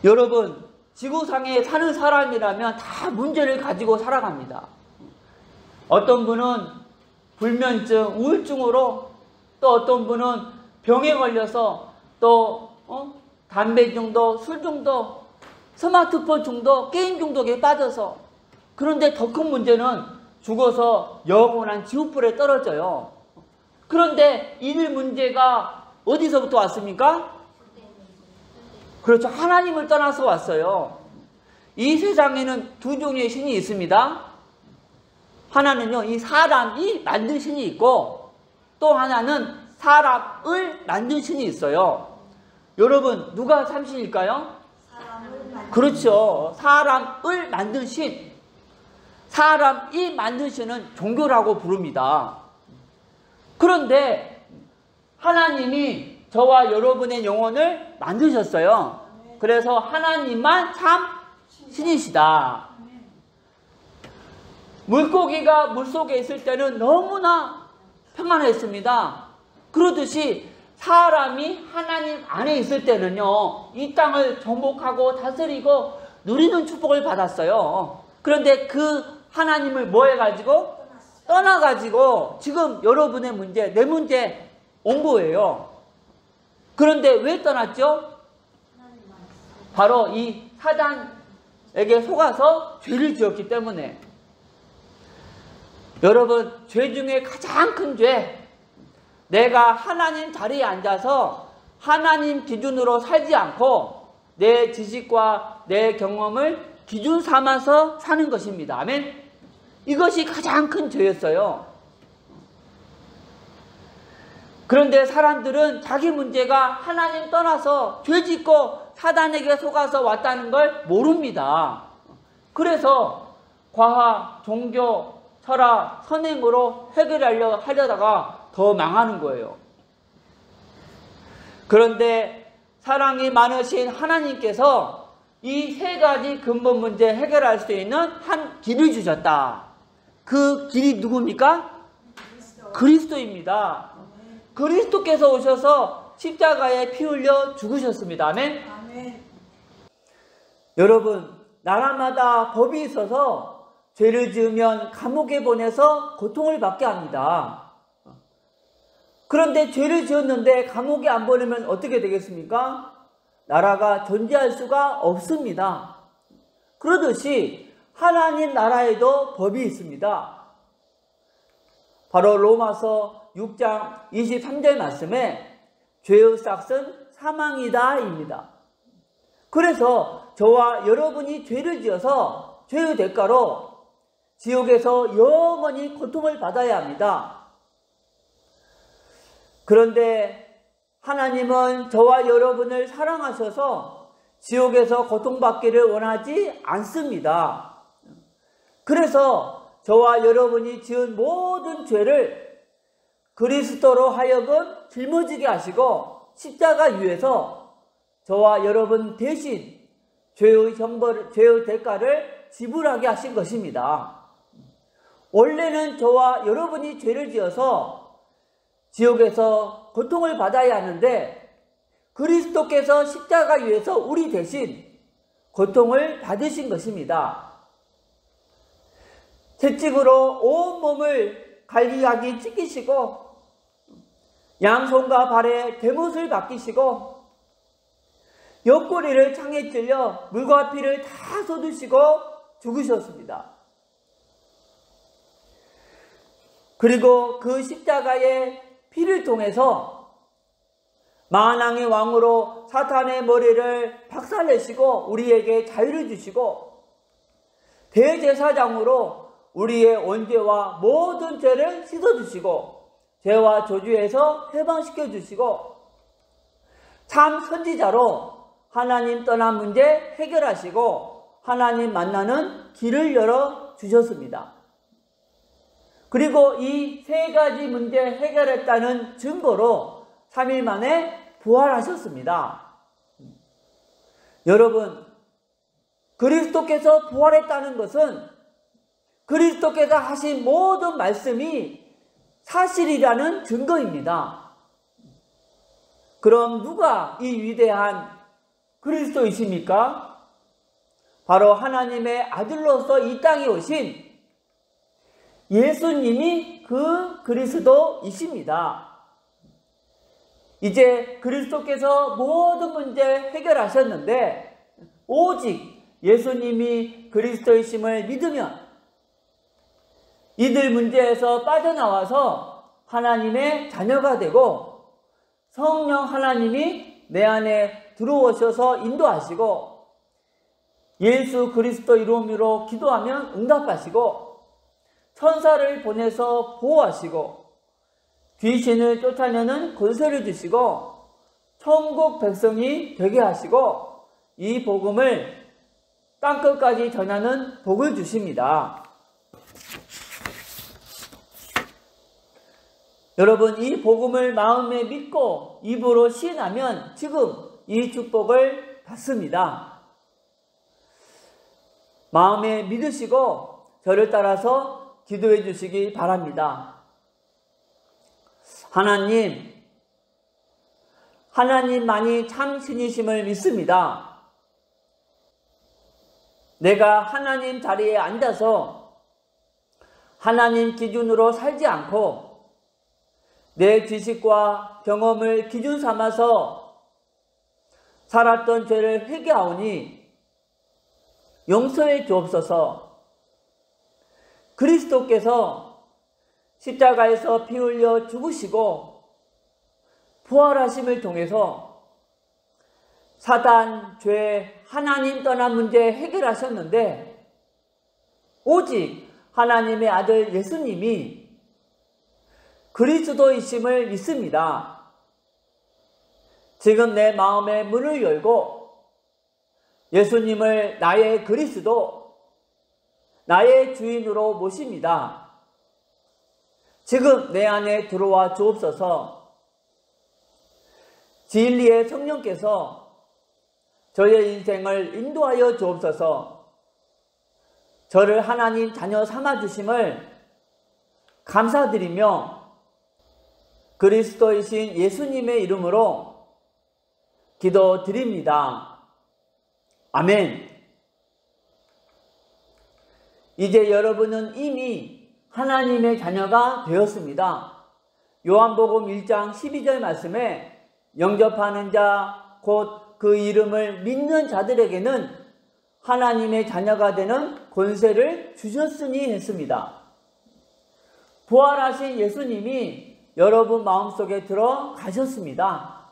여러분, 지구상에 사는 사람이라면 다 문제를 가지고 살아갑니다. 어떤 분은 불면증, 우울증으로, 또 어떤 분은 병에 걸려서, 또 담배 중독, 술 중독, 스마트폰 중독, 게임 중독에 빠져서. 그런데 더 큰 문제는 죽어서 영원한 지옥불에 떨어져요. 그런데 이 문제가 어디서부터 왔습니까? 그렇죠. 하나님을 떠나서 왔어요. 이 세상에는 두 종류의 신이 있습니다. 하나는요, 이 사람이 만든 신이 있고, 또 하나는 사람을 만든 신이 있어요. 여러분, 누가 참신일까요? 그렇죠. 사람을 만든 신. 사람이 만든 신은 종교라고 부릅니다. 그런데 하나님이 저와 여러분의 영혼을 만드셨어요. 그래서 하나님만 참 신이시다. 물고기가 물속에 있을 때는 너무나 평안했습니다. 그러듯이 사람이 하나님 안에 있을 때는요, 이 땅을 정복하고 다스리고 누리는 축복을 받았어요. 그런데 그 하나님을 뭐 해가지고? 떠나가지고 지금 여러분의 문제, 내 문제 온 거예요. 그런데 왜 떠났죠? 바로 이 사단에게 속아서 죄를 지었기 때문에. 여러분, 죄 중에 가장 큰 죄, 내가 하나님 자리에 앉아서 하나님 기준으로 살지 않고 내 지식과 내 경험을 기준 삼아서 사는 것입니다. 아멘? 이것이 가장 큰 죄였어요. 그런데 사람들은 자기 문제가 하나님 떠나서 죄 짓고 사단에게 속아서 왔다는 걸 모릅니다. 그래서 과학, 종교, 철학, 선행으로 해결하려다가 더 망하는 거예요. 그런데 사랑이 많으신 하나님께서 이 세 가지 근본 문제 해결할 수 있는 한 길을 주셨다. 그 길이 누굽니까? 그리스도입니다. 그리스도께서 오셔서 십자가에 피 흘려 죽으셨습니다. 아멘? 아멘. 여러분, 나라마다 법이 있어서 죄를 지으면 감옥에 보내서 고통을 받게 합니다. 그런데 죄를 지었는데 감옥에 안 보내면 어떻게 되겠습니까? 나라가 존재할 수가 없습니다. 그러듯이 하나님 나라에도 법이 있습니다. 바로 로마서 6장 23절 말씀에 죄의 삭은 사망이다 입니다. 그래서 저와 여러분이 죄를 지어서 죄의 대가로 지옥에서 영원히 고통을 받아야 합니다. 그런데 하나님은 저와 여러분을 사랑하셔서 지옥에서 고통받기를 원하지 않습니다. 그래서 저와 여러분이 지은 모든 죄를 그리스도로 하여금 짊어지게 하시고 십자가 위에서 저와 여러분 대신 죄의 대가를 지불하게 하신 것입니다. 원래는 저와 여러분이 죄를 지어서 지옥에서 고통을 받아야 하는데 그리스도께서 십자가 위에서 우리 대신 고통을 받으신 것입니다. 채찍으로 온 몸을 갈기갈기 찢기시고 양손과 발에 대못을 박히시고 옆구리를 창에 찔려 물과 피를 다 쏟으시고 죽으셨습니다. 그리고 그 십자가의 피를 통해서 만왕의 왕으로 사탄의 머리를 박살내시고 우리에게 자유를 주시고 대제사장으로 우리의 원죄와 모든 죄를 씻어주시고 죄와 저주에서 해방시켜 주시고 참 선지자로 하나님 떠난 문제 해결하시고 하나님 만나는 길을 열어 주셨습니다. 그리고 이 세 가지 문제 해결했다는 증거로 3일 만에 부활하셨습니다. 여러분, 그리스도께서 부활했다는 것은 그리스도께서 하신 모든 말씀이 사실이라는 증거입니다. 그럼 누가 이 위대한 그리스도이십니까? 바로 하나님의 아들로서 이 땅에 오신 예수님이 그 그리스도이십니다. 이제 그리스도께서 모든 문제 해결하셨는데 오직 예수님이 그리스도이심을 믿으면 이들 문제에서 빠져나와서 하나님의 자녀가 되고 성령 하나님이 내 안에 들어오셔서 인도하시고 예수 그리스도 이름으로 기도하면 응답하시고 천사를 보내서 보호하시고 귀신을 쫓아내는 권세를 주시고 천국 백성이 되게 하시고 이 복음을 땅끝까지 전하는 복을 주십니다. 여러분, 이 복음을 마음에 믿고 입으로 시인하면 지금 이 축복을 받습니다. 마음에 믿으시고 저를 따라서 기도해 주시기 바랍니다. 하나님만이 참 신이심을 믿습니다. 내가 하나님 자리에 앉아서 하나님 기준으로 살지 않고 내 지식과 경험을 기준 삼아서 살았던 죄를 회개하오니 용서해 주옵소서. 그리스도께서 십자가에서 피 흘려 죽으시고 부활하심을 통해서 사단, 죄, 하나님 떠난 문제 해결하셨는데 오직 하나님의 아들 예수님이 그리스도이심을 믿습니다. 지금 내 마음의 문을 열고 예수님을 나의 그리스도, 나의 주인으로 모십니다. 지금 내 안에 들어와 주옵소서. 진리의 성령께서 저의 인생을 인도하여 주옵소서. 저를 하나님 자녀 삼아주심을 감사드리며 그리스도이신 예수님의 이름으로 기도드립니다. 아멘. 이제 여러분은 이미 하나님의 자녀가 되었습니다. 요한복음 1장 12절 말씀에 영접하는 자, 곧 그 이름을 믿는 자들에게는 하나님의 자녀가 되는 권세를 주셨으니 했습니다. 부활하신 예수님이 여러분 마음속에 들어가셨습니다.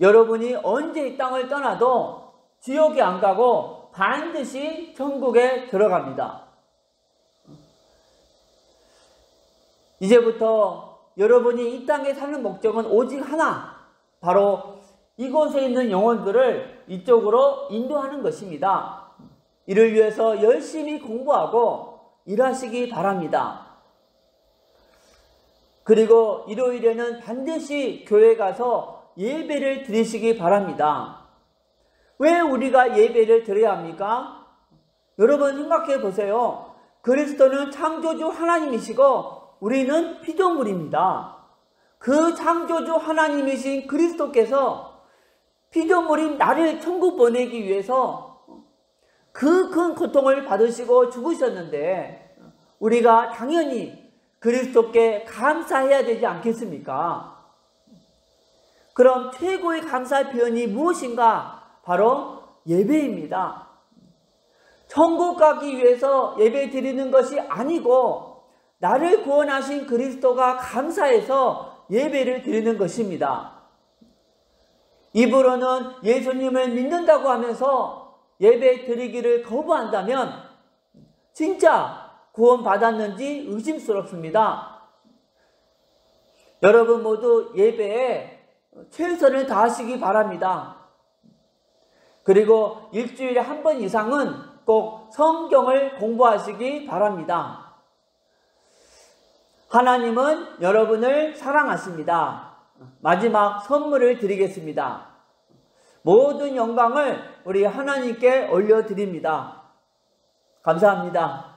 여러분이 언제 이 땅을 떠나도 지옥에 안 가고 반드시 천국에 들어갑니다. 이제부터 여러분이 이 땅에 사는 목적은 오직 하나, 바로 이곳에 있는 영혼들을 이쪽으로 인도하는 것입니다. 이를 위해서 열심히 공부하고 일하시기 바랍니다. 그리고 일요일에는 반드시 교회 가서 예배를 드리시기 바랍니다. 왜 우리가 예배를 드려야 합니까? 여러분 생각해 보세요. 그리스도는 창조주 하나님이시고 우리는 피조물입니다. 그 창조주 하나님이신 그리스도께서 피조물인 나를 천국 보내기 위해서 그 큰 고통을 받으시고 죽으셨는데 우리가 당연히 그리스도께 감사해야 되지 않겠습니까? 그럼 최고의 감사 표현이 무엇인가? 바로 예배입니다. 천국 가기 위해서 예배 드리는 것이 아니고 나를 구원하신 그리스도가 감사해서 예배를 드리는 것입니다. 입으로는 예수님을 믿는다고 하면서 예배 드리기를 거부한다면 진짜 구원받았는지 의심스럽습니다. 여러분 모두 예배에 최선을 다하시기 바랍니다. 그리고 일주일에 한 번 이상은 꼭 성경을 공부하시기 바랍니다. 하나님은 여러분을 사랑하십니다. 마지막 선물을 드리겠습니다. 모든 영광을 우리 하나님께 올려드립니다. 감사합니다.